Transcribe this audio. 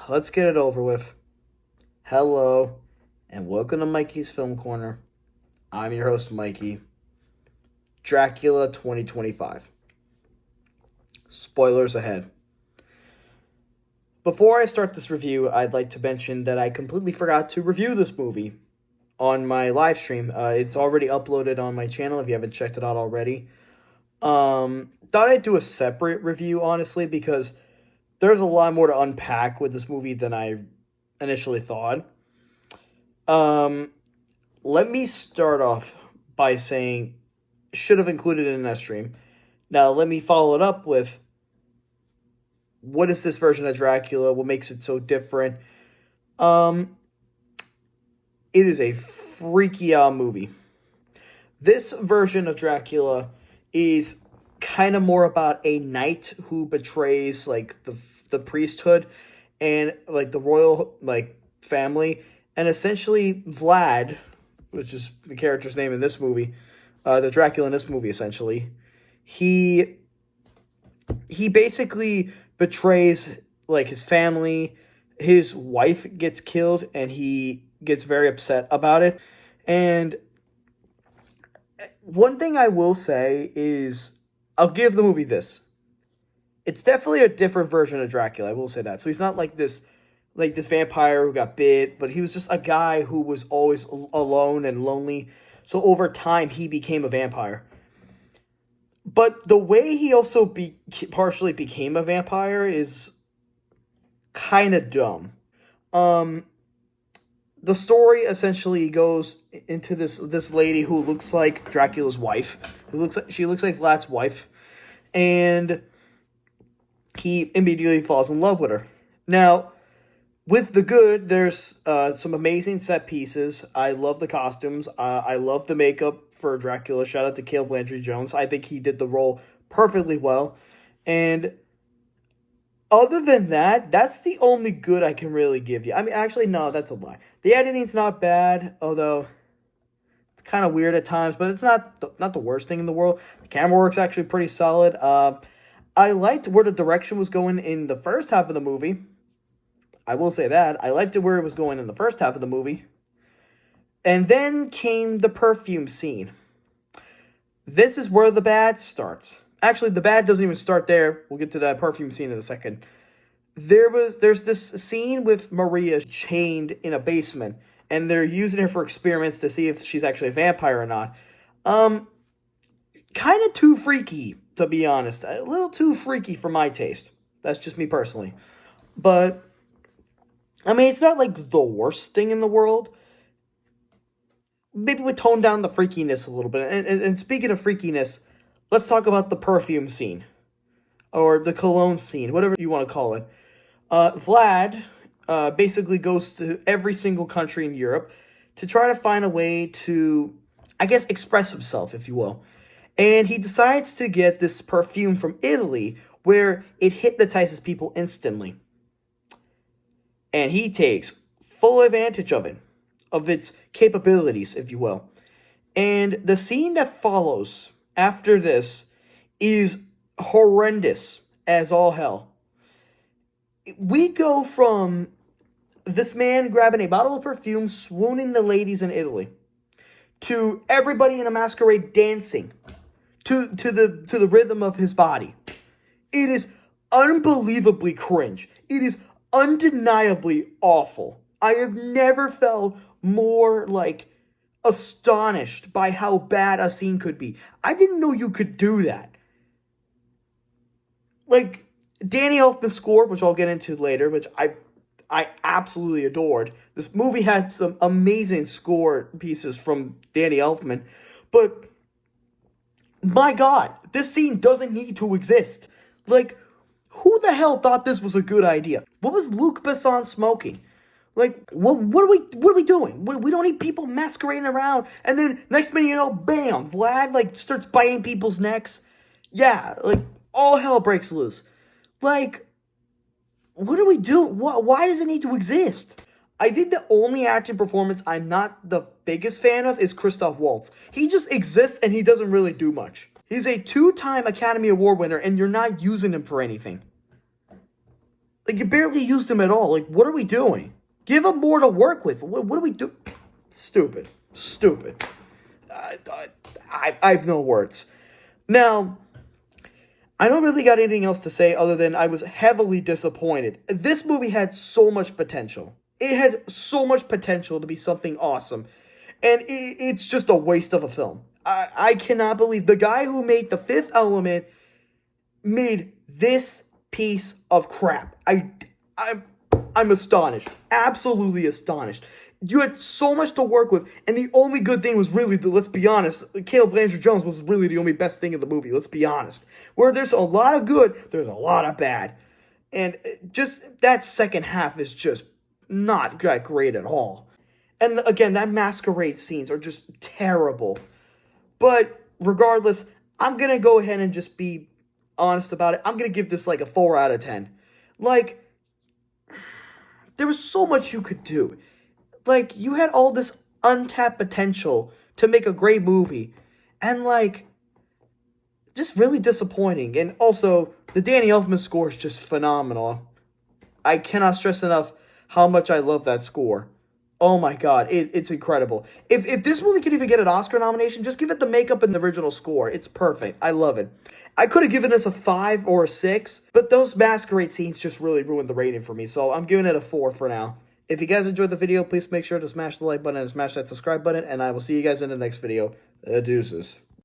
let's get it over with. Hello, and welcome to Mikey's Film Corner. I'm your host, Mikey. Dracula 2025. Spoilers ahead. Before I start this review, I'd like to mention that I completely forgot to review this movie on my live stream. It's already uploaded on my channel if you haven't checked it out already. Thought I'd do a separate review, honestly, because there's a lot more to unpack with this movie than I initially thought. Let me start off by saying should have included it in that stream. Now, let me follow it up with what is this version of Dracula? What makes it so different? It is a freaky out movie. This version of Dracula is kind of more about a knight who betrays like the priesthood and like the royal like family, and essentially Vlad, which is the character's name in this movie, the Dracula in this movie, essentially, he basically betrays like his family. His wife gets killed, and he gets very upset about it. And one thing I will say is, I'll give the movie this. It's definitely a different version of Dracula, I will say that. So he's not like this vampire who got bit, but he was just a guy who was always alone and lonely. So over time, he became a vampire. But the way he also partially became a vampire is kind of dumb. The story essentially goes into this lady who looks like Dracula's wife. She looks like Vlad's wife, and he immediately falls in love with her. Now, with the good, there's some amazing set pieces. I love the costumes. I love the makeup for Dracula. Shout out to Caleb Landry Jones. I think he did the role perfectly well. And other than that, that's the only good I can really give you. I mean, actually, no, that's a lie. The editing's not bad, although it's kind of weird at times, but it's not the worst thing in the world. The camera work's actually pretty solid. I liked where the direction was going in the first half of the movie. I will say that. I liked it where it was going in the first half of the movie. And then came the perfume scene. This is where the bad starts. Actually, the bad doesn't even start there. We'll get to that perfume scene in a second. There's this scene with Maria chained in a basement, and they're using her for experiments to see if she's actually a vampire or not. Kind of too freaky, to be honest. A little too freaky for my taste. That's just me personally. But I mean, it's not like the worst thing in the world. Maybe we tone down the freakiness a little bit. And speaking of freakiness, let's talk about the perfume scene. Or the cologne scene, whatever you want to call it. Vlad basically goes to every single country in Europe to try to find a way to, I guess, express himself, if you will. And he decides to get this perfume from Italy, where it hypnotizes people instantly. And he takes full advantage of it, of its capabilities, if you will. And the scene that follows after this is horrendous as all hell. We go from this man grabbing a bottle of perfume, swooning the ladies in Italy, to everybody in a masquerade dancing to the rhythm of his body. It is unbelievably cringe. It is undeniably awful. I have never felt more like astonished by how bad a scene could be. I didn't know you could do that. Like, Danny Elfman's score, which I'll get into later, which I absolutely adored. This movie had some amazing score pieces from Danny Elfman, but my God, this scene doesn't need to exist. Like, who the hell thought this was a good idea? What was Luc Besson smoking? Like, what are we doing? We don't need people masquerading around, and then next minute, you know, bam, Vlad like starts biting people's necks. Yeah, like all hell breaks loose. Like, what do we do? Why does it need to exist? I think the only acting performance I'm not the biggest fan of is Christoph Waltz. He just exists and he doesn't really do much. He's a 2-time Academy Award winner, and you're not using him for anything. Like, you barely used him at all. Like, what are we doing? Give him more to work with. What do we do? Stupid. Stupid. I have no words. Now, I don't really got anything else to say other than I was heavily disappointed. This movie had so much potential. It had so much potential to be something awesome. And it's just a waste of a film. I cannot believe the guy who made The Fifth Element made this piece of crap. I'm astonished. Absolutely astonished. You had so much to work with, and the only good thing was really, let's be honest, Caleb Blanchard-Jones was really the only best thing in the movie, let's be honest. Where there's a lot of good, there's a lot of bad. And just, that second half is just not that great at all. And again, that masquerade scenes are just terrible. But regardless, I'm going to go ahead and just be honest about it. I'm going to give this like a 4 out of 10. Like, there was so much you could do. Like, you had all this untapped potential to make a great movie. And, like, just really disappointing. And also, the Danny Elfman score is just phenomenal. I cannot stress enough how much I love that score. Oh my god, it's incredible. If this movie could even get an Oscar nomination, just give it the makeup and the original score. It's perfect. I love it. I could have given this a 5 or a 6, but those masquerade scenes just really ruined the rating for me, so I'm giving it a 4 for now. If you guys enjoyed the video, please make sure to smash the like button and smash that subscribe button, and I will see you guys in the next video. Deuces.